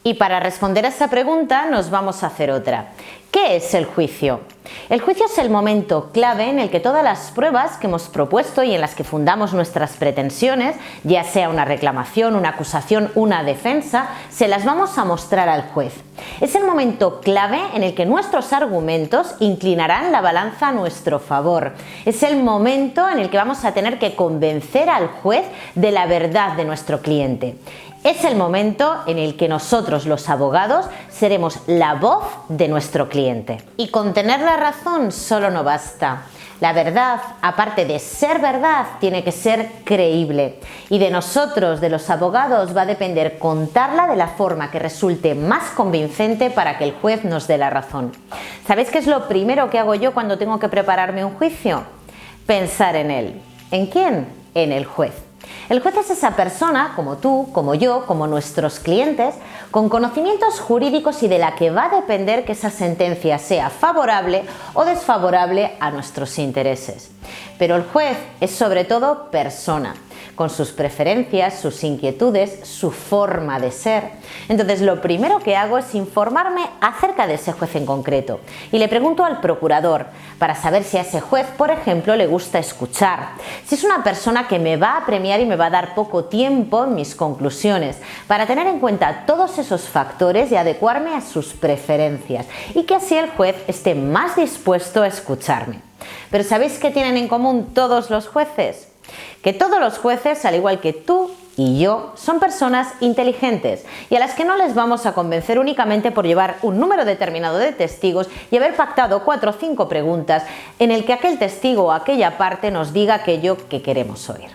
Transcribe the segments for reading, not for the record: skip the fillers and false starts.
Y para responder a esa pregunta nos vamos a hacer otra. ¿Qué es el juicio? El juicio es el momento clave en el que todas las pruebas que hemos propuesto y en las que fundamos nuestras pretensiones, ya sea una reclamación, una acusación, una defensa, se las vamos a mostrar al juez. Es el momento clave en el que nuestros argumentos inclinarán la balanza a nuestro favor. Es el momento en el que vamos a tener que convencer al juez de la verdad de nuestro cliente. Es el momento en el que nosotros, los abogados, seremos la voz de nuestro cliente. Y con tener la razón solo no basta. La verdad, aparte de ser verdad, tiene que ser creíble. Y de nosotros, de los abogados, va a depender contarla de la forma que resulte más convincente para que el juez nos dé la razón. ¿Sabéis qué es lo primero que hago yo cuando tengo que prepararme un juicio? Pensar en él. ¿En quién? En el juez. El juez es esa persona, como tú, como yo, como nuestros clientes, con conocimientos jurídicos y de la que va a depender que esa sentencia sea favorable o desfavorable a nuestros intereses. Pero el juez es sobre todo persona, con sus preferencias, sus inquietudes, su forma de ser. Entonces, lo primero que hago es informarme acerca de ese juez en concreto y le pregunto al procurador para saber si a ese juez, por ejemplo, le gusta escuchar, si es una persona que me va a premiar y me va a dar poco tiempo en mis conclusiones, para tener en cuenta todos esos factores y adecuarme a sus preferencias y que así el juez esté más dispuesto a escucharme. Pero ¿sabéis qué tienen en común todos los jueces? Que todos los jueces, al igual que tú y yo, son personas inteligentes y a las que no les vamos a convencer únicamente por llevar un número determinado de testigos y haber pactado 4 o 5 preguntas en el que aquel testigo o aquella parte nos diga aquello que queremos oír.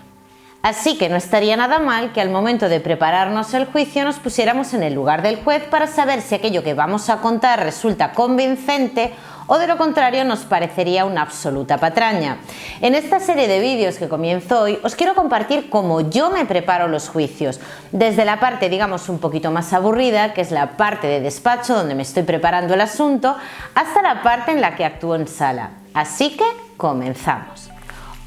Así que no estaría nada mal que al momento de prepararnos el juicio nos pusiéramos en el lugar del juez para saber si aquello que vamos a contar resulta convincente o de lo contrario nos parecería una absoluta patraña. En esta serie de vídeos que comienzo hoy os quiero compartir cómo yo me preparo los juicios, desde la parte digamos un poquito más aburrida, que es la parte de despacho donde me estoy preparando el asunto, hasta la parte en la que actúo en sala. Así que comenzamos.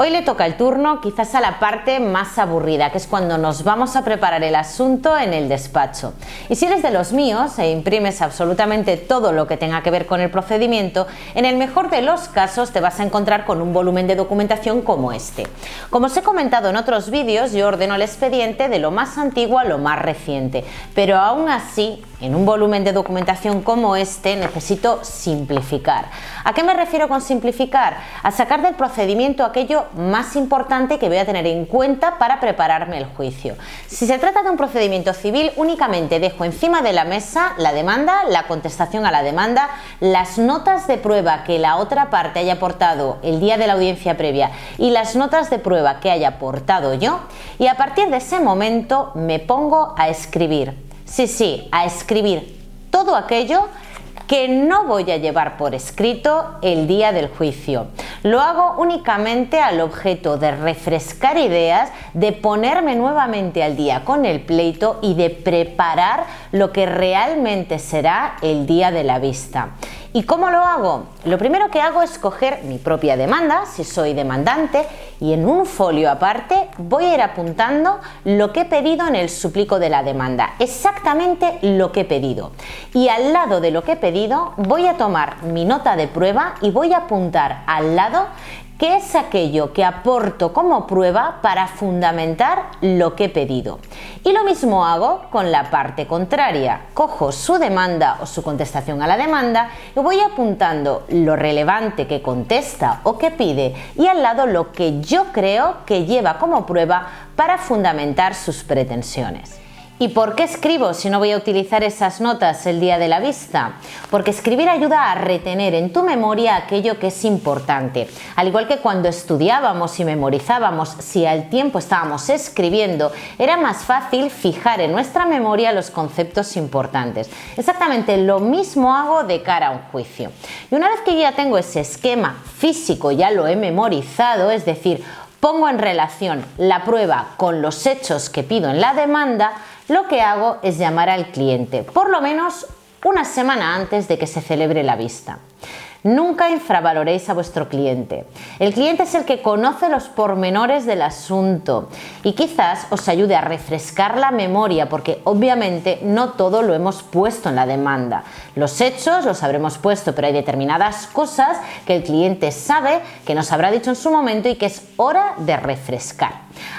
Hoy le toca el turno quizás a la parte más aburrida, que es cuando nos vamos a preparar el asunto en el despacho. Y si eres de los míos e imprimes absolutamente todo lo que tenga que ver con el procedimiento, en el mejor de los casos te vas a encontrar con un volumen de documentación como este. Como os he comentado en otros vídeos, yo ordeno el expediente de lo más antiguo a lo más reciente, pero aún así, en un volumen de documentación como este necesito simplificar. ¿A qué me refiero con simplificar? A sacar del procedimiento aquello más importante que voy a tener en cuenta para prepararme el juicio. Si se trata de un procedimiento civil, únicamente dejo encima de la mesa la demanda, la contestación a la demanda, las notas de prueba que la otra parte haya aportado el día de la audiencia previa y las notas de prueba que haya aportado yo, y a partir de ese momento me pongo a escribir. Sí, a escribir todo aquello que no voy a llevar por escrito el día del juicio. Lo hago únicamente al objeto de refrescar ideas, de ponerme nuevamente al día con el pleito y de preparar lo que realmente será el día de la vista. ¿Y cómo lo hago? Lo primero que hago es coger mi propia demanda, si soy demandante, y en un folio aparte voy a ir apuntando lo que he pedido en el suplico de la demanda, exactamente lo que he pedido. Y al lado de lo que he pedido voy a tomar mi nota de prueba y voy a apuntar al lado qué es aquello que aporto como prueba para fundamentar lo que he pedido. Y lo mismo hago con la parte contraria. Cojo su demanda o su contestación a la demanda y voy apuntando lo relevante que contesta o que pide y al lado lo que yo creo que lleva como prueba para fundamentar sus pretensiones. ¿Y por qué escribo si no voy a utilizar esas notas el día de la vista? Porque escribir ayuda a retener en tu memoria aquello que es importante. Al igual que cuando estudiábamos y memorizábamos, si al tiempo estábamos escribiendo, era más fácil fijar en nuestra memoria los conceptos importantes. Exactamente lo mismo hago de cara a un juicio. Y una vez que ya tengo ese esquema físico, ya lo he memorizado, es decir, pongo en relación la prueba con los hechos que pido en la demanda, lo que hago es llamar al cliente, por lo menos una semana antes de que se celebre la vista. Nunca infravaloréis a vuestro cliente. El cliente es el que conoce los pormenores del asunto y quizás os ayude a refrescar la memoria, porque obviamente no todo lo hemos puesto en la demanda. Los hechos los habremos puesto, pero hay determinadas cosas que el cliente sabe, que nos habrá dicho en su momento y que es hora de refrescar.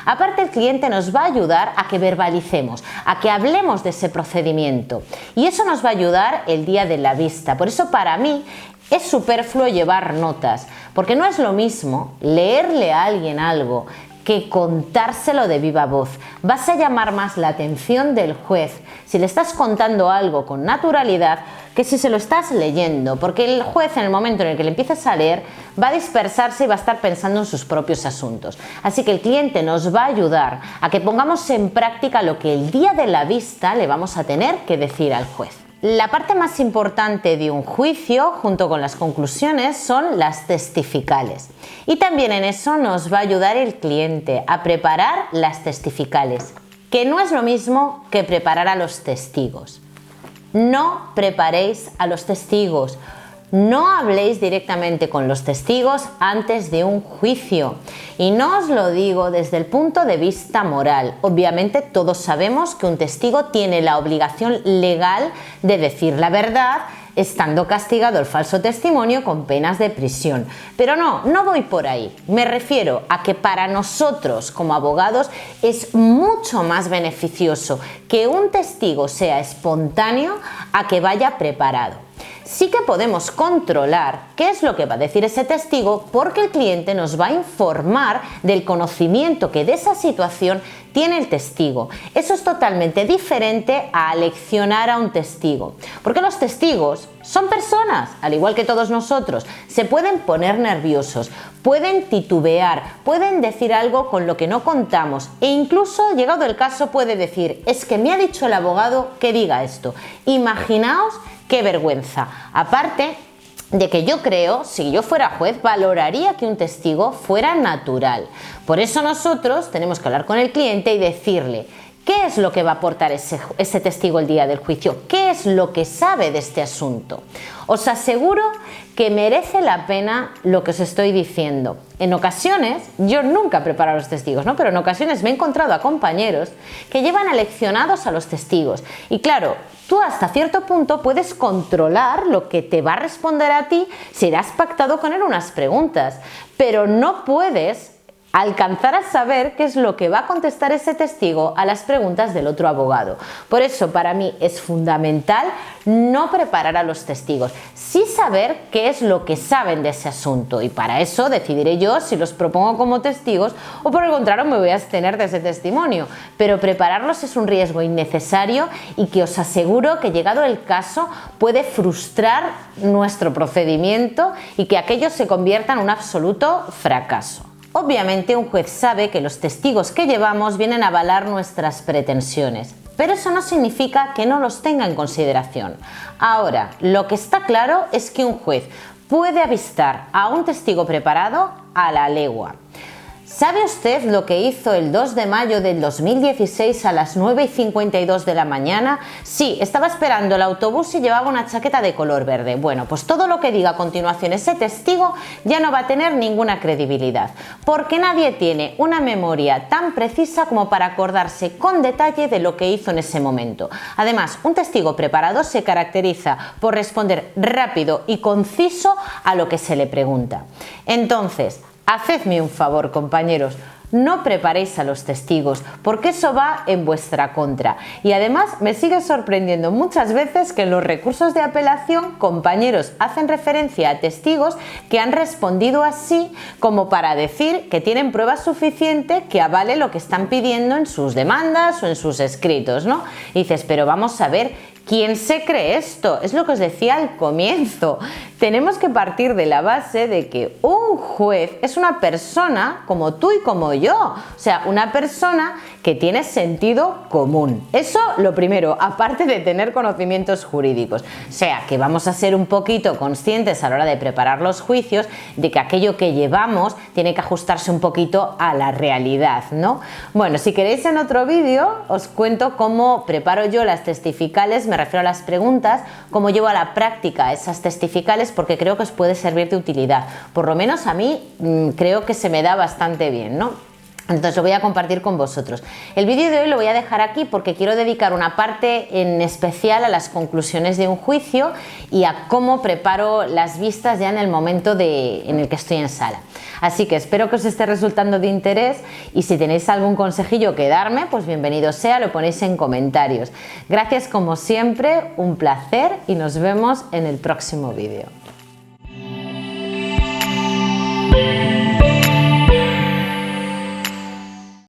Aparte, el cliente nos va a ayudar a que verbalicemos, a que hablemos de ese procedimiento, y eso nos va a ayudar el día de la vista. Por eso, para mí, es superfluo llevar notas, porque no es lo mismo leerle a alguien algo que contárselo de viva voz. Vas a llamar más la atención del juez si le estás contando algo con naturalidad que si se lo estás leyendo, porque el juez, en el momento en el que le empieces a leer, va a dispersarse y va a estar pensando en sus propios asuntos. Así que el cliente nos va a ayudar a que pongamos en práctica lo que el día de la vista le vamos a tener que decir al juez. La parte más importante de un juicio, junto con las conclusiones, son las testificales. Y también en eso nos va a ayudar el cliente a preparar las testificales, que no es lo mismo que preparar a los testigos. No preparéis a los testigos. No habléis directamente con los testigos antes de un juicio. Y no os lo digo desde el punto de vista moral. Obviamente todos sabemos que un testigo tiene la obligación legal de decir la verdad, estando castigado el falso testimonio con penas de prisión. Pero no voy por ahí. Me refiero a que para nosotros como abogados es mucho más beneficioso que un testigo sea espontáneo a que vaya preparado. Sí que podemos controlar qué es lo que va a decir ese testigo, porque el cliente nos va a informar del conocimiento que de esa situación tiene el testigo. Eso es totalmente diferente a aleccionar a un testigo, porque los testigos son personas, al igual que todos nosotros. Se pueden poner nerviosos, pueden titubear, pueden decir algo con lo que no contamos, e incluso, llegado el caso, puede decir: es que me ha dicho el abogado que diga esto. Imaginaos qué vergüenza. Aparte de que yo creo, si yo fuera juez, valoraría que un testigo fuera natural. Por eso nosotros tenemos que hablar con el cliente y decirle qué es lo que va a aportar ese testigo el día del juicio, qué es lo que sabe de este asunto. Os aseguro que merece la pena lo que os estoy diciendo. En ocasiones, yo nunca preparo a los testigos, ¿no? Pero en ocasiones me he encontrado a compañeros que llevan aleccionados a los testigos. Y claro, tú hasta cierto punto puedes controlar lo que te va a responder a ti si has pactado con él unas preguntas, pero no puedes alcanzar a saber qué es lo que va a contestar ese testigo a las preguntas del otro abogado. Por eso, para mí es fundamental no preparar a los testigos, sí saber qué es lo que saben de ese asunto, y para eso decidiré yo si los propongo como testigos o por el contrario me voy a abstener de ese testimonio. Pero prepararlos es un riesgo innecesario y que os aseguro que, llegado el caso, puede frustrar nuestro procedimiento y que aquello se convierta en un absoluto fracaso. Obviamente un juez sabe que los testigos que llevamos vienen a avalar nuestras pretensiones, pero eso no significa que no los tenga en consideración. Ahora, lo que está claro es que un juez puede avistar a un testigo preparado a la legua. ¿Sabe usted lo que hizo el 2 de mayo del 2016 a las 9:52 de la mañana? Sí, estaba esperando el autobús y llevaba una chaqueta de color verde. Bueno, pues todo lo que diga a continuación ese testigo ya no va a tener ninguna credibilidad, porque nadie tiene una memoria tan precisa como para acordarse con detalle de lo que hizo en ese momento. Además, un testigo preparado se caracteriza por responder rápido y conciso a lo que se le pregunta. Entonces, hacedme un favor, compañeros, no preparéis a los testigos, porque eso va en vuestra contra. Y además me sigue sorprendiendo muchas veces que en los recursos de apelación compañeros hacen referencia a testigos que han respondido así como para decir que tienen prueba suficiente que avale lo que están pidiendo en sus demandas o en sus escritos, ¿no? Y dices, pero vamos a ver, ¿quién se cree esto? Es lo que os decía al comienzo. Tenemos que partir de la base de que un juez es una persona como tú y como yo. O sea, una persona que tiene sentido común. Eso lo primero, aparte de tener conocimientos jurídicos. O sea, que vamos a ser un poquito conscientes a la hora de preparar los juicios de que aquello que llevamos tiene que ajustarse un poquito a la realidad, ¿no? Bueno, si queréis en otro vídeo os cuento cómo preparo yo las testificales, me refiero a las preguntas, cómo llevo a la práctica esas testificales, porque creo que os puede servir de utilidad. Por lo menos a mí creo que se me da bastante bien, ¿no? Entonces lo voy a compartir con vosotros. El vídeo de hoy lo voy a dejar aquí porque quiero dedicar una parte en especial a las conclusiones de un juicio y a cómo preparo las vistas ya en el momento en el que estoy en sala. Así que espero que os esté resultando de interés y si tenéis algún consejillo que darme, pues bienvenido sea, lo ponéis en comentarios. Gracias como siempre, un placer y nos vemos en el próximo vídeo.